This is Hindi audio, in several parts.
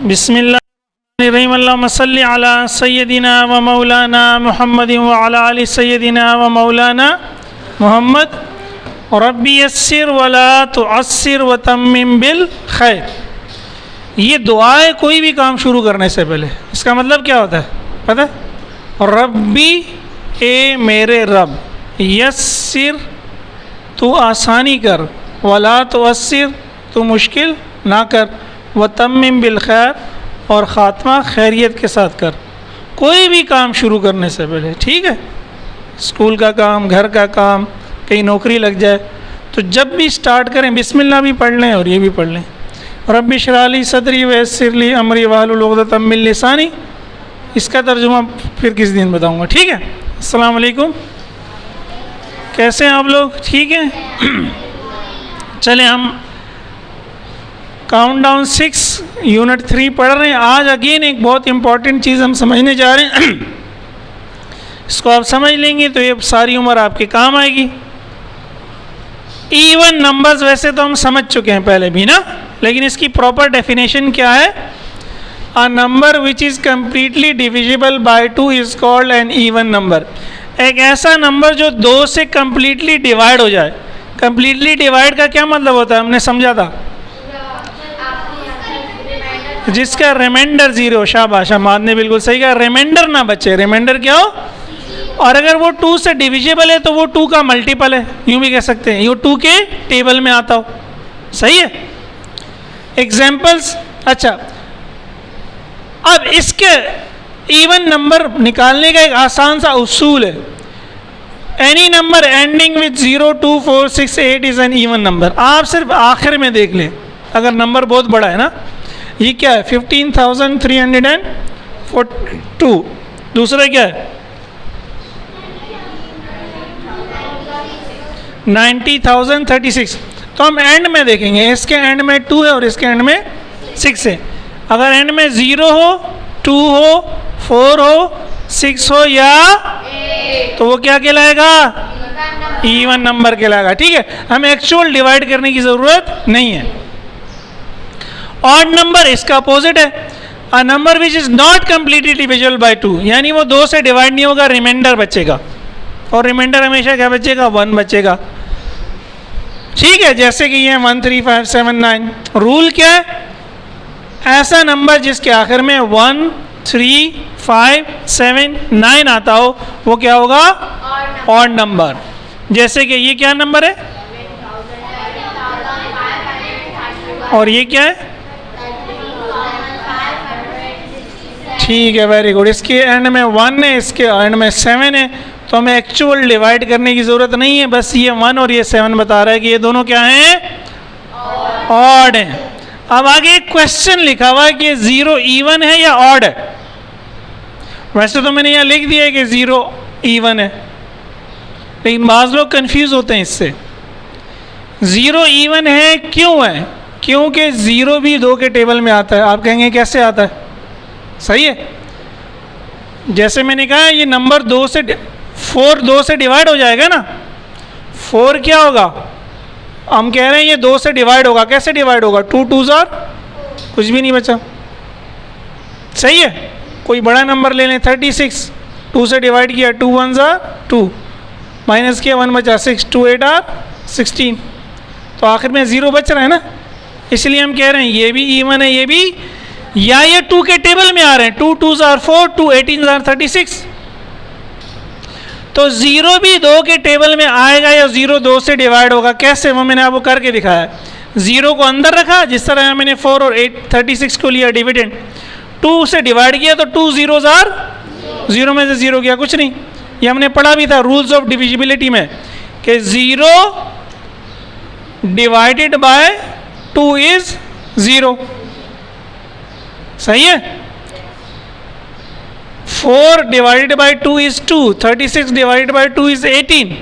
बिस्मिल्लाहिर्रहमानिर्रहीम। अल्लाहुम्मा सल्लि अला सय्यदिना व मौलाना मुहम्मद व अला आलि सय्यदिना व मौलाना मुहम्मद। रब्बी यस्सिर वला तुअस्सिर व तम्मिम बिल खैर। ये दुआ है कोई भी काम शुरू करने से पहले। इसका मतलब क्या होता है पता है? रब्बी, ए मेरे रब, यस्सिर तू आसानी कर, वला तुअस्सिर तू मुश्किल ना कर, व तम्मिम बिल खैर और ख़ात्मा खैरियत के साथ कर। कोई भी काम शुरू करने से पहले, ठीक है? स्कूल का काम, घर का काम, कहीं नौकरी लग जाए तो जब भी स्टार्ट करें बिस्मिल्लाह भी पढ़ लें और ये भी पढ़ लें, रब्बि इश्रह ली सदरी व यस्सिर ली अमरी वहलुल उक़दतम मिन लिसानी। इसका तर्जुमा फिर किस दिन बताऊंगा, ठीक है? अस्सलाम वालेकुम, कैसे हैं आप लोग? ठीक हैं? चलें हम काउंटडाउन 6 यूनिट 3 पढ़ रहे हैं। आज अगेन एक बहुत इंपॉर्टेंट चीज़ हम समझने जा रहे हैं। इसको आप समझ लेंगे तो ये सारी उम्र आपके काम आएगी। इवन नंबर्स वैसे तो हम समझ चुके हैं पहले भी ना, लेकिन इसकी प्रॉपर डेफिनेशन क्या है? A number which is completely divisible by 2 is called an even number. एक ऐसा नंबर जो 2 से कम्प्लीटली डिवाइड हो जाए। कम्प्लीटली डिवाइड का क्या मतलब होता है? हमने समझा था, जिसका रिमाइंडर 0। शाबाश, हमाद ने बिल्कुल सही कहा, रिमाइंडर ना बचे। रिमाइंडर क्या हो? और अगर वो 2 से डिविजिबल है तो वो 2 का मल्टीपल है, यूँ भी कह सकते हैं, ये 2 के टेबल में आता हो। सही है? एग्जाम्पल्स। अच्छा, अब इसके इवन नंबर निकालने का एक आसान सा उसूल है। Any number ending with 0, 2, 4, 6, 8 is an even number. आप सिर्फ आखिर में देख लें, अगर नंबर बहुत बड़ा है ना, ये क्या है? 15,342। दूसरा क्या है? 90,036। तो हम एंड में देखेंगे, इसके एंड में 2 है और इसके एंड में 6 है। अगर एंड में 0 हो, 2 हो, 4 हो, 6 हो या 8, तो वो क्या कहलाएगा? इवन नंबर कहलाएगा। ठीक है, हमें एक्चुअल डिवाइड करने की ज़रूरत नहीं है। ऑड नंबर इसका अपोजिट है। A number which is not completely divisible by 2, यानी वो 2 से डिवाइड नहीं होगा, रिमाइंडर बचेगा। और रिमाइंडर हमेशा क्या बचेगा? 1 बचेगा। ठीक है, जैसे कि ये 1, 3, 5, 7, 9। रूल क्या है? ऐसा नंबर जिसके आखिर में 1, 3, 5, 7, 9 आता हो, वो क्या होगा? Odd number. जैसे कि ये क्या नंबर है? और ये क्या है? ठीक है, वेरी गुड। इसके एंड में 1 है, इसके एंड में 7 है, तो हमें एक्चुअल डिवाइड करने की ज़रूरत नहीं है। बस ये 1 और ये 7 बता रहा है कि ये दोनों क्या हैं? ऑड हैं। अब आगे एक क्वेश्चन लिखा हुआ है कि 0 इवन है या ऑड है। वैसे तो मैंने यहाँ लिख दिया है कि 0 इवन है, लेकिन बाज़ लोग कंफ्यूज होते हैं इससे। 0 इवन है क्यों है? क्योंकि 0 भी 2 के टेबल में आता है। आप कहेंगे कैसे आता है? सही है, जैसे मैंने कहा ये नंबर 2 से 4 2 से डिवाइड हो जाएगा ना। 4 क्या होगा? हम कह रहे हैं ये 2 से डिवाइड होगा। कैसे डिवाइड होगा? 2 2s आर, कुछ भी नहीं बचा। सही है, कोई बड़ा नंबर ले लें, 36। 2 से डिवाइड किया, 2 1s आर 2, माइनस किया 1 बचा 6, 2 8 आर 16। तो आखिर में 0 बच रहा है ना, इसलिए हम कह रहे हैं ये भी इवन है, ये भी, या ये 2 के टेबल में आ रहे हैं। 2 2s आर 4, 2 18s आर 36। तो 0 भी 2 के टेबल में आएगा या 0 2 से डिवाइड होगा। कैसे? वो मैंने आपको करके दिखाया। 0 को अंदर रखा, जिस तरह मैंने 4 और 8 36 को लिया डिविडेंड, 2 से डिवाइड किया तो 2 0s आर 0 में से 0 गया, कुछ नहीं। ये हमने पढ़ा भी था रूल्स ऑफ डिविजिबिलिटी में कि 0 डिवाइडेड बाय 2 इज 0। सही है। 4 divided by 2 is 2, 36 divided by 2 is 18।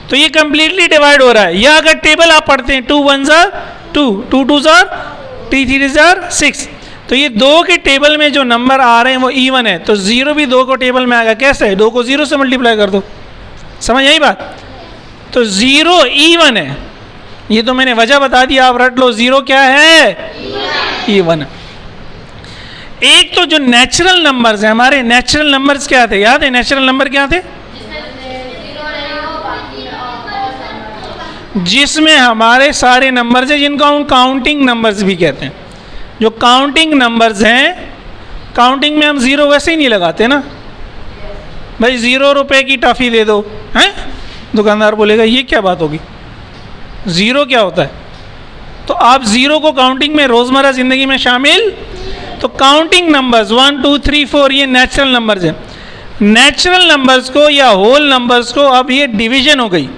तो ये कंप्लीटली डिवाइड हो रहा है। या अगर टेबल आप पढ़ते हैं 2 1s are 2, 2 2s are 3 3s are 6, तो ये 2 के टेबल में जो नंबर आ रहे हैं वो इवन है। तो 0 भी 2 को टेबल में आएगा। कैसे? 2 को 0 से मल्टीप्लाई कर दो। समझ आई बात? तो 0 इवन है। ये तो मैंने वजह बता दी, आप रट लो। 0 क्या है? इवन। एक तो जो नेचुरल नंबर्स हैं, हमारे नेचुरल नंबर्स क्या थे, याद है नेचुरल नंबर क्या थे? जिसमें हमारे सारे नंबर्स हैं जिनको हम काउंटिंग नंबर्स भी कहते हैं। जो काउंटिंग नंबर्स हैं, काउंटिंग में हम ज़ीरो वैसे ही नहीं लगाते ना, भाई 0 रुपए की टॉफ़ी दे दो, हैं? दुकानदार बोलेगा ये क्या बात होगी, ज़ीरो क्या होता है? तो आप ज़ीरो को काउंटिंग में रोज़मर्रा ज़िंदगी में शामिल, तो काउंटिंग नंबर्स 1 2 3 4 ये नेचुरल नंबर्स हैं। नेचुरल नंबर्स को या होल नंबर्स को अब ये डिवीजन हो गई,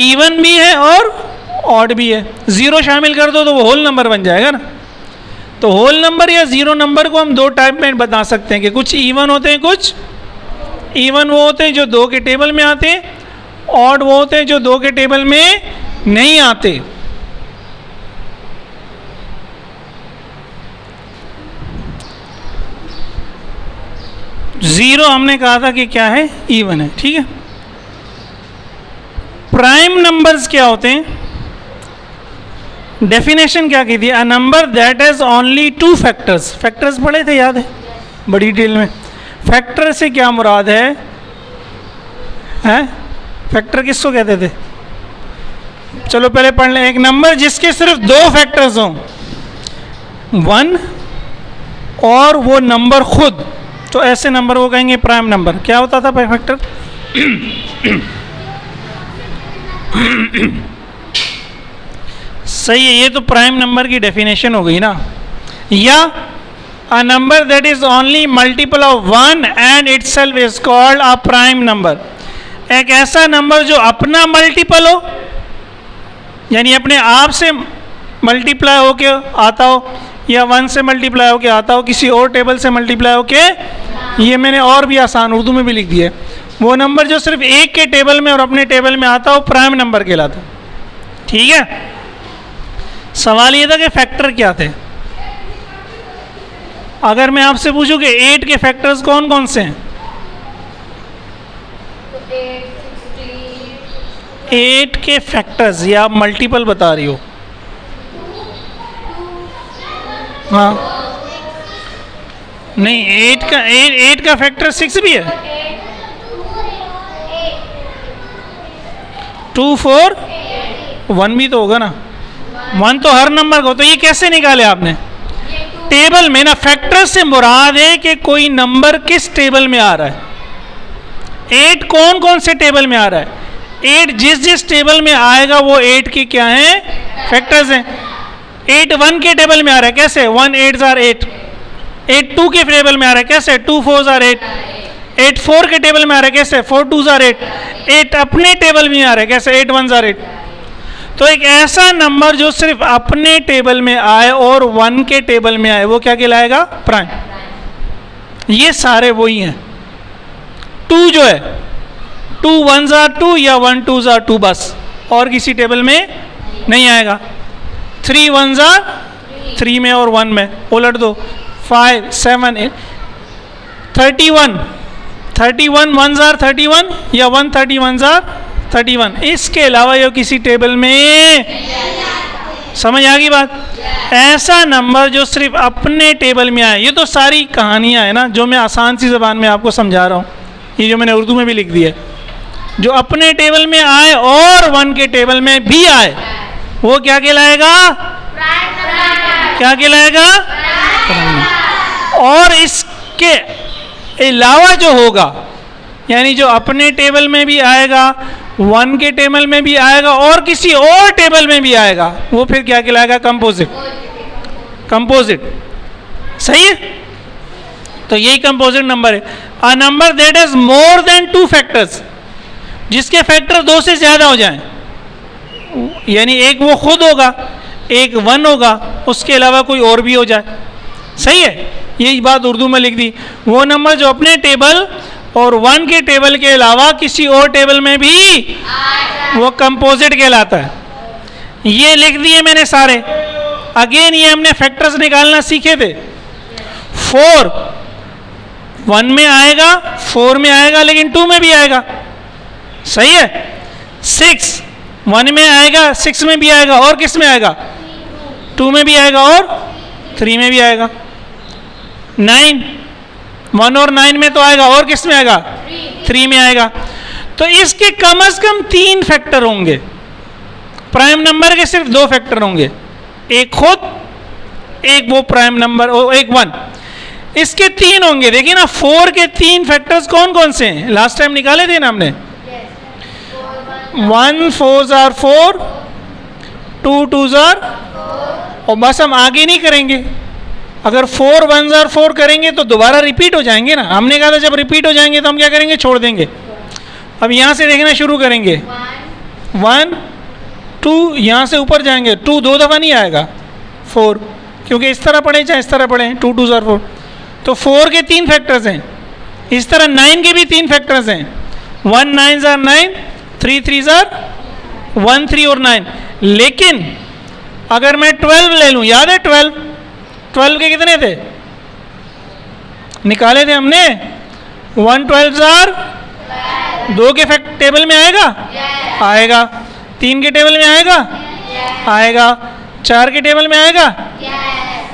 इवन भी है और ऑड भी है। ज़ीरो शामिल कर दो तो वो होल नंबर बन जाएगा ना। तो होल नंबर या ज़ीरो नंबर को हम दो टाइप में बता सकते हैं कि कुछ इवन होते हैं, कुछ इवन वो होते हैं जो 2 के टेबल में आते हैं, ऑड वो होते हैं जो 2 के टेबल में नहीं आते। ज़ीरो हमने कहा था कि क्या है, इवन है, ठीक है। प्राइम नंबर्स क्या होते हैं? डेफिनेशन क्या की थी? A number that has only 2 factors. Factors पढ़े थे, याद है बड़ी डिटेल में। फैक्टर से क्या मुराद है? हैं? फैक्टर किसको कहते थे? चलो पहले पढ़ लें। एक नंबर जिसके सिर्फ 2 फैक्टर्स हों, 1 और वो नंबर खुद, तो ऐसे नंबर को कहेंगे प्राइम नंबर। क्या होता था फैक्टर? सही है, ये तो प्राइम नंबर की डेफिनेशन हो गई ना। या a number that is only multiple of 1 and itself is called a prime number. एक ऐसा नंबर जो अपना मल्टीपल हो, यानी अपने आप से मल्टीप्लाई होके आता हो, या 1 से मल्टीप्लाई होके आता हो, किसी और टेबल से मल्टीप्लाई होके, ये मैंने और भी आसान उर्दू में भी लिख दिया है। वो नंबर जो सिर्फ एक के टेबल में और अपने टेबल में आता हो, प्राइम नंबर कहलाता। ठीक है, सवाल ये था कि फैक्टर क्या थे। अगर मैं आपसे पूछूं कि 8 के फैक्टर्स कौन कौन से हैं? 8 के फैक्टर्स या मल्टीपल बता रही हो? हाँ नहीं, 8 का फैक्टर 6 भी है। 2 4 1 भी तो होगा ना। 1 तो हर नंबर को, तो ये कैसे निकाले आपने? टेबल में ना। फैक्टर से मुराद है कि कोई नंबर किस टेबल में आ रहा है। 8 कौन कौन से टेबल में आ रहा है? 8 जिस जिस टेबल में आएगा वो 8 के क्या हैं? फैक्टर्स हैं। 8 1 के टेबल में आ रहा है, कैसे? 1 8 are 8। 8 2 के टेबल में आ रहा है, कैसे? 2 4 are 8। 8 4 के टेबल में आ रहा है, कैसे? 4 2 are 8। 8 अपने टेबल में आ रहा है, कैसे? 8 1 are 8। तो एक ऐसा नंबर जो सिर्फ अपने टेबल में आए और 1 के टेबल में आए, वो क्या कहलाएगा? प्राइम। ये सारे वही हैं। 2 जो है, 2 1s are 2 या 1 2s are 2 बस, और किसी टेबल में नहीं आएगा। 3 1s are 3 में और 1 में, उलट दो। 5 7 8 31 1s are 31 या 131s are 31। इसके अलावा ये किसी टेबल में, समझ आ गई बात? ऐसा नंबर जो सिर्फ अपने टेबल में आए। ये तो सारी कहानियाँ हैं ना जो मैं आसान सी ज़बान में आपको समझा रहा हूँ, ये जो मैंने उर्दू में भी लिख दिया है। जो अपने टेबल में आए और 1 के टेबल में भी आए, वो क्या कहलाएगा? क्या कहलाएगा? और इसके अलावा जो होगा, यानी जो अपने टेबल में भी आएगा, 1 के टेबल में भी आएगा और किसी और टेबल में भी आएगा, वो फिर क्या कहलाएगा? कंपोजिट। कंपोजिट, सही है? तो यही कंपोजिट नंबर है। A number that has more than 2 factors, जिसके फैक्टर 2 से ज्यादा हो जाएं, यानी एक वो खुद होगा, एक 1 होगा, उसके अलावा कोई और भी हो जाए। सही है, यही बात उर्दू में लिख दी। वो नंबर जो अपने टेबल और 1 के टेबल के अलावा किसी और टेबल में भी, वो कंपोजिट कहलाता है। ये लिख दिए मैंने सारे। अगेन ये हमने फैक्टर्स निकालना सीखे थे। 4 1 में आएगा, 4 में आएगा, लेकिन 2 में भी आएगा। सही है। 6 1 में आएगा, 6 में भी आएगा, और किस में आएगा? 2 में भी आएगा और 3 में भी आएगा। 9, 1 और 9 में तो आएगा, और किस में आएगा? 3 में आएगा। तो इसके कम से कम 3 फैक्टर होंगे। प्राइम नंबर के सिर्फ 2 फैक्टर होंगे, एक खुद, एक वो प्राइम नंबर, एक 1। इसके 3 होंगे। देखिए ना, 4 के 3 फैक्टर्स कौन कौन से हैं? लास्ट टाइम निकाले थे ना हमने। 1 4s are 4, 2 2s are, और बस हम आगे नहीं करेंगे। अगर 4 1s are 4 करेंगे तो दोबारा रिपीट हो जाएंगे ना। हमने कहा था जब रिपीट हो जाएंगे तो हम क्या करेंगे? छोड़ देंगे। अब यहाँ से देखना शुरू करेंगे। 1 2, यहाँ से ऊपर जाएंगे। 2 2 दफ़ा नहीं आएगा, 4, क्योंकि इस तरह पढ़े चाहे इस तरह पढ़े, 2 2s are 4। तो 4 के 3 फैक्टर्स हैं। इस तरह 9 के भी 3 फैक्टर्स हैं। 1 9s are 9, 3 3s are 1 3 और 9। लेकिन अगर मैं 12 ले लूँ, याद है 12 के कितने थे? निकाले थे हमने। 1 12s are 2 के टेबल में आएगा, आएगा। 3 के टेबल में आएगा, आएगा। 4 के टेबल में आएगा।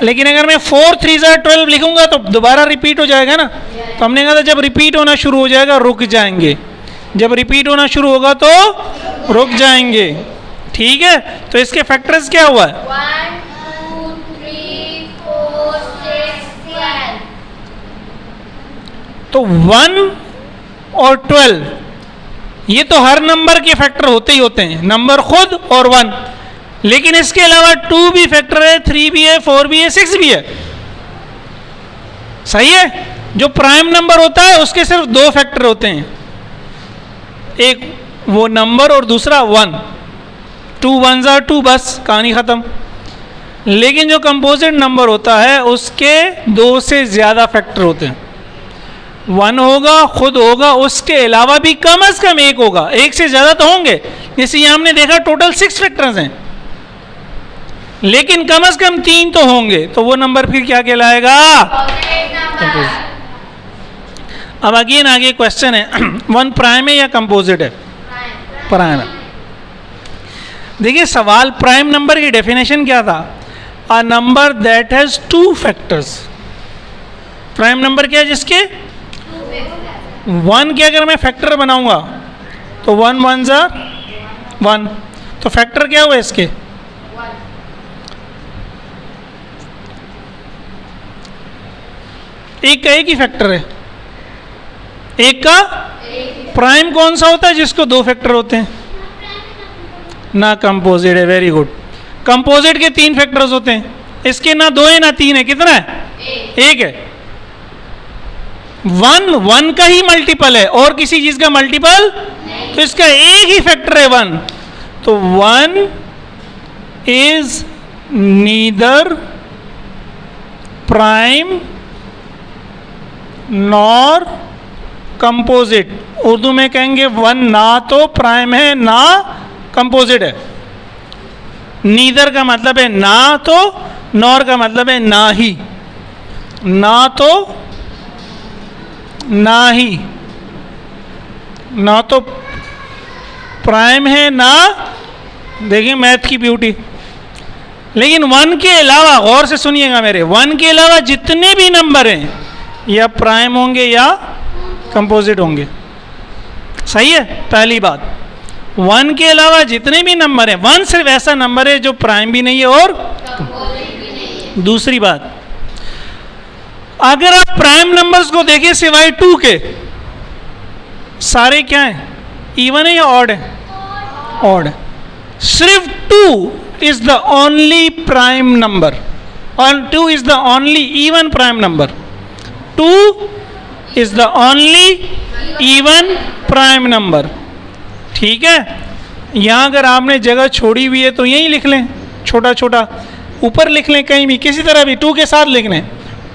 लेकिन अगर मैं 4 3s are 12 लिखूंगा तो दोबारा रिपीट हो जाएगा ना। तो हमने कहा था जब रिपीट होना शुरू हो जाएगा रुक जाएंगे, जब रिपीट होना शुरू होगा तो रुक जाएंगे। ठीक है, तो इसके फैक्टर्स क्या हुआ? 1 2 3 4 6 7। तो 1 और 12 ये तो हर नंबर के फैक्टर होते ही होते हैं, नंबर खुद और 1। लेकिन इसके अलावा 2 भी फैक्टर है, 3 भी है, 4 भी है, 6 भी है। सही है। जो प्राइम नंबर होता है उसके सिर्फ 2 फैक्टर होते हैं, एक वो नंबर और दूसरा 1। 2 1s are 2, बस कहानी खत्म। लेकिन जो कंपोजिट नंबर होता है उसके 2 से ज़्यादा फैक्टर होते हैं। 1 होगा, खुद होगा, उसके अलावा भी कम से कम 1 होगा। 1 से ज़्यादा तो होंगे। जैसे यहाँ हमने देखा टोटल 6 फैक्टर्स हैं, लेकिन कम से कम 3 तो होंगे। तो वो नंबर फिर क्या कहलाएगा? अब अगेन आगे क्वेश्चन है, 1 प्राइम है या कंपोजिट है? प्राइम है। देखिए सवाल प्राइम नंबर की डेफिनेशन क्या था? A number that has 2 factors. Prime number क्या है? जिसके 1 के अगर मैं फैक्टर बनाऊंगा तो 1 1s are 1, तो फैक्टर क्या हुआ इसके? 1 का 1 ही फैक्टर है। 1 का प्राइम कौन सा होता है? जिसको 2 फैक्टर होते हैं ना। कंपोजिट है। Very good. कंपोजिट के 3 फैक्टर्स होते हैं, इसके ना 2 है ना 3 है। कितना है? 1 है। 1 का ही मल्टीपल है और किसी चीज का मल्टीपल, तो इसका 1 ही फैक्टर है 1। तो 1 is neither prime nor composite. Urdu में कहेंगे 1 ना तो प्राइम है ना कंपोजिट है। नीदर का मतलब है ना तो, नॉर का मतलब है ना ही। ना तो ना ही, ना तो प्राइम है ना। देखिए मैथ की ब्यूटी। लेकिन 1 के अलावा, गौर से सुनिएगा मेरे, 1 के अलावा जितने भी नंबर हैं या प्राइम होंगे या कंपोजिट होंगे। सही है। पहली बात, 1 के अलावा जितने भी नंबर हैं, 1 सिर्फ ऐसा नंबर है जो प्राइम भी नहीं है और दूसरी बात, अगर आप प्राइम नंबर्स को देखें सिवाय 2 के, सारे क्या हैं? इवन है या ऑड है? ऑड है। सिर्फ 2 is the only prime number और 2 is the only even prime number. 2 is the only even prime number. ठीक है। यहाँ अगर आपने जगह छोड़ी हुई है तो यहीं लिख लें, छोटा छोटा ऊपर लिख लें, कहीं भी किसी तरह भी 2 के साथ लिख लें।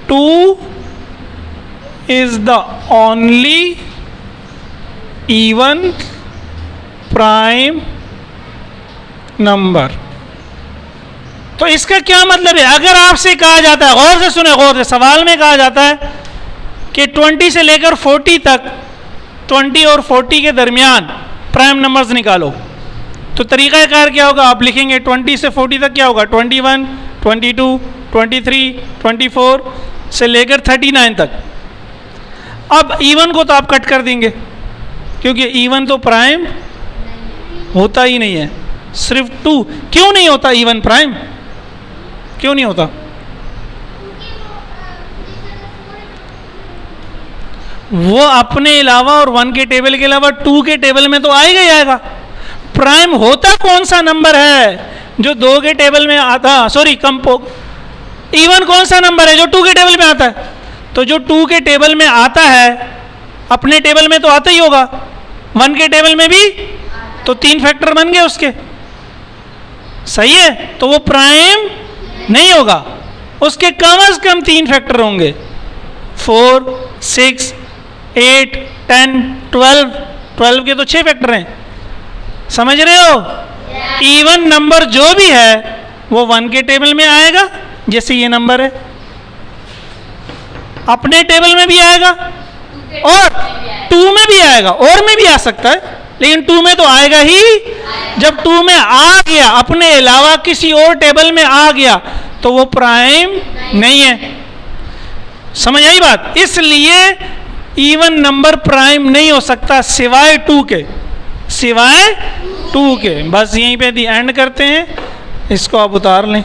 2 is the only even prime number. तो इसका क्या मतलब है? अगर आपसे कहा जाता है, गौर से सुने, गौर से, सवाल में कहा जाता है कि 20 से लेकर 40 तक, 20 और 40 के दरमियान प्राइम नंबर्स निकालो, तो तरीक़ाकार क्या होगा? आप लिखेंगे 20 से 40 तक क्या होगा? 21, 22, 23, 24, से लेकर 39 तक। अब इवन को तो आप कट कर देंगे क्योंकि इवन तो प्राइम होता ही नहीं है, सिर्फ 2। क्यों नहीं होता इवन प्राइम, क्यों नहीं होता? वो अपने अलावा और 1 के टेबल के अलावा 2 के टेबल में तो आएगा ही आएगा। प्राइम होता कौन सा नंबर है जो 2 के टेबल में आता, सॉरी इवन कौन सा नंबर है जो 2 के टेबल में आता है? तो जो 2 के टेबल में आता है अपने टेबल में तो आता ही होगा, 1 के टेबल में भी, तो 3 फैक्टर बन गए उसके, सही है? तो वो प्राइम नहीं होगा, उसके कम से कम 3 फैक्टर होंगे, 4, 6, 8, 10, 12 के तो 6 फैक्टर हैं, समझ रहे हो? इवन नंबर जो भी है वो 1 के टेबल में आएगा, जैसे ये नंबर है, अपने टेबल में भी आएगा और 2 में भी आएगा, और में भी आ सकता है, लेकिन 2 में तो आएगा ही। जब 2 में आ गया, अपने अलावा किसी और टेबल में आ गया, तो वो प्राइम नहीं है। समझ आई बात? इसलिए इवन नंबर प्राइम नहीं हो सकता सिवाय 2 के, सिवाय 2 के। बस यहीं पे दी एंड करते हैं, इसको आप उतार लें।